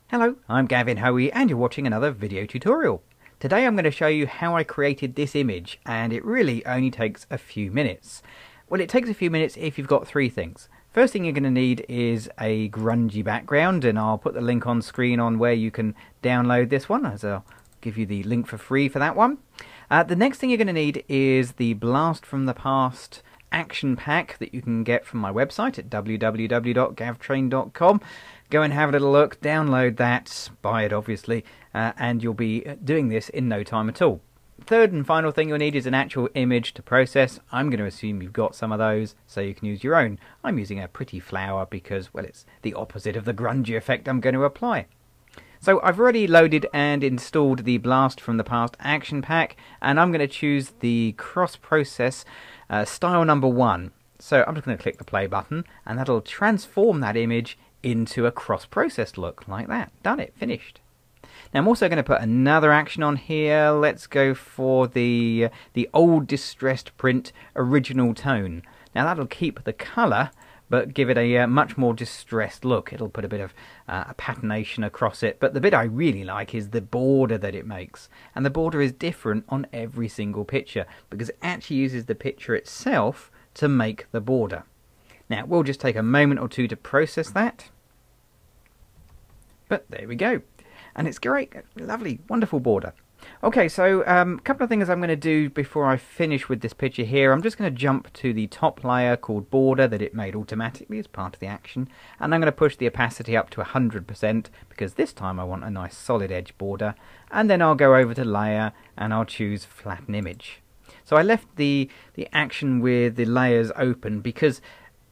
Hello, I'm Gavin Hoey and you're watching another video tutorial. Today I'm going to show you how I created this image, and it really only takes a few minutes. Well, it takes a few minutes if you've got three things. First thing you're going to need is a grungy background, and I'll put the link on screen on where you can download this one, as I'll give you the link for free for that one. The next thing you're going to need is the Blast from the Past action pack that you can get from my website at www.gavtrain.com. Go and have a little look, download that, buy it obviously, and you'll be doing this in no time at all. Third and final thing you'll need is an actual image to process. I'm going to assume you've got some of those, so you can use your own. I'm using a pretty flower because, well, it's the opposite of the grungy effect I'm going to apply. So I've already loaded and installed the Blast from the Past action pack, and I'm going to choose the cross-process style number 1. So I'm just going to click the play button, and that'll transform that image into a cross-processed look like that. Done it, finished. Now I'm also going to put another action on here. Let's go for the old distressed print original tone. Now that'll keep the colour but give it a much more distressed look. It'll put a bit of a patination across it, but the bit I really like is the border that it makes. And the border is different on every single picture because it actually uses the picture itself to make the border. Now we'll just take a moment or two to process that. But there we go. And it's great, lovely, wonderful border. Okay, so a couple of things I'm going to do before I finish with this picture here. I'm just going to jump to the top layer called border that it made automatically as part of the action. And I'm going to push the opacity up to 100% because this time I want a nice solid edge border. And then I'll go over to layer and I'll choose flatten image. So I left the action with the layers open because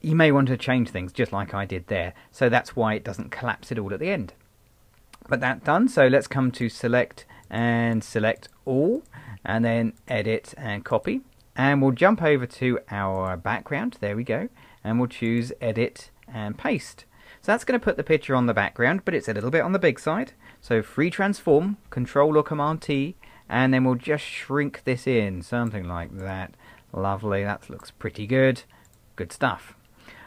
you may want to change things just like I did there. So that's why it doesn't collapse it all at the end. But that done, so let's come to select and select all, and then edit and copy, and we'll jump over to our background. There we go, and we'll choose edit and paste. So that's going to put the picture on the background, but it's a little bit on the big side. So free transform, Control or Command T, and then we'll just shrink this in, something like that. Lovely, that looks pretty good. Good stuff.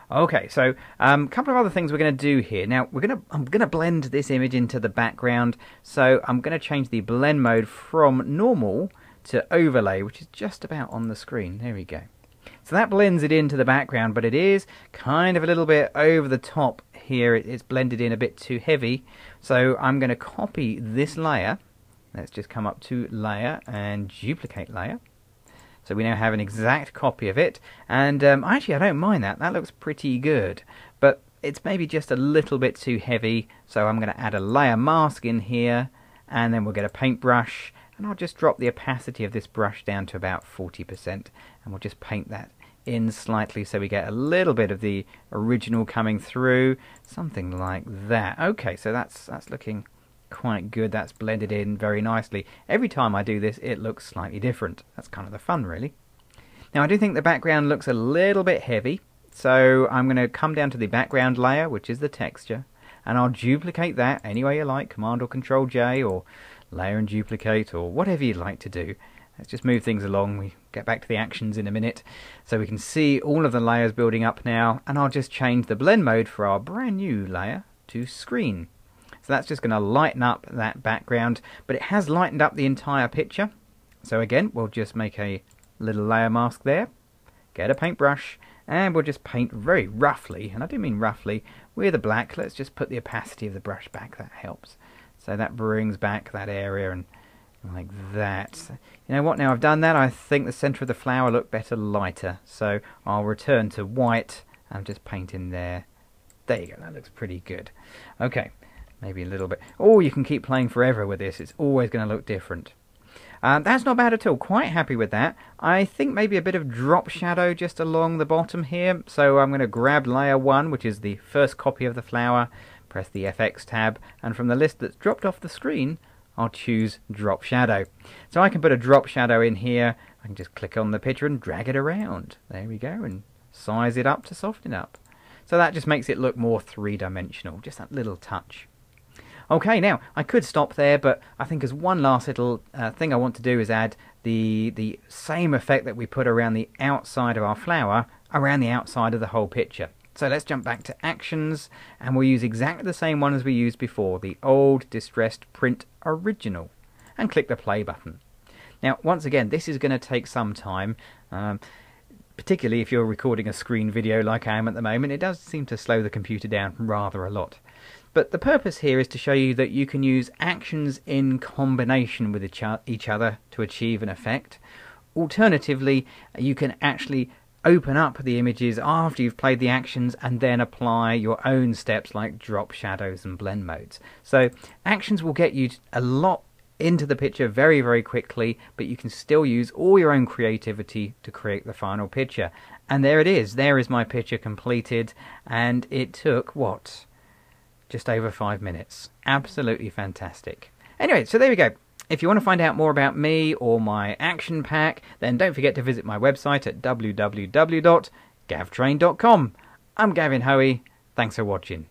Okay, so a couple of other things we're going to do here. Now I'm going to blend this image into the background. So I'm going to change the blend mode from normal to overlay, which is just about on the screen. There we go. So that blends it into the background, but it is kind of a little bit over the top here. It's blended in a bit too heavy. So I'm going to copy this layer. Let's just come up to layer and duplicate layer. So we now have an exact copy of it, and actually I don't mind that. That looks pretty good, but it's maybe just a little bit too heavy, so I'm going to add a layer mask in here, and then we'll get a paintbrush, and I'll just drop the opacity of this brush down to about 40%, and we'll just paint that in slightly so we get a little bit of the original coming through, something like that. Okay, so that's looking quite good. That's blended in very nicely. Every time I do this it looks slightly different. That's kind of the fun, really. Now I do think the background looks a little bit heavy, so I'm going to come down to the background layer, which is the texture, and I'll duplicate that any way you like, Command or Control J, or layer and duplicate, or whatever you'd like to do. Let's just move things along. We get back to the actions in a minute. So we can see all of the layers building up now, and I'll just change the blend mode for our brand new layer to screen. So that's just going to lighten up that background, but it has lightened up the entire picture. So again, we'll just make a little layer mask there, get a paintbrush, and we'll just paint very roughly, and I do mean roughly, with a black. Let's just put the opacity of the brush back, that helps. So that brings back that area, and like that. You know what, now I've done that, I think the centre of the flower looked better lighter. So I'll return to white and just paint in there. There you go, that looks pretty good. Okay. Maybe a little bit. Oh, you can keep playing forever with this. It's always going to look different. That's not bad at all. Quite happy with that. I think maybe a bit of drop shadow just along the bottom here. So I'm going to grab layer 1, which is the first copy of the flower, press the FX tab, and from the list that's dropped off the screen, I'll choose drop shadow. So I can put a drop shadow in here. I can just click on the picture and drag it around. There we go, and size it up to soften it up. So that just makes it look more three-dimensional, just that little touch. Okay, now I could stop there, but I think as one last little thing I want to do is add the same effect that we put around the outside of our flower around the outside of the whole picture. So let's jump back to actions, and we'll use exactly the same one as we used before, the old distressed print original, and click the play button. Now, once again, this is going to take some time, particularly if you're recording a screen video like I am at the moment. It does seem to slow the computer down rather a lot. But the purpose here is to show you that you can use actions in combination with each other to achieve an effect. Alternatively, you can actually open up the images after you've played the actions and then apply your own steps like drop shadows and blend modes. So actions will get you a lot into the picture very, very quickly, but you can still use all your own creativity to create the final picture. And there it is. There is my picture completed, and it took, what? Just over 5 minutes. Absolutely fantastic. Anyway, so there we go. If you want to find out more about me or my action pack, then don't forget to visit my website at www.gavtrain.com. I'm Gavin Hoey. Thanks for watching.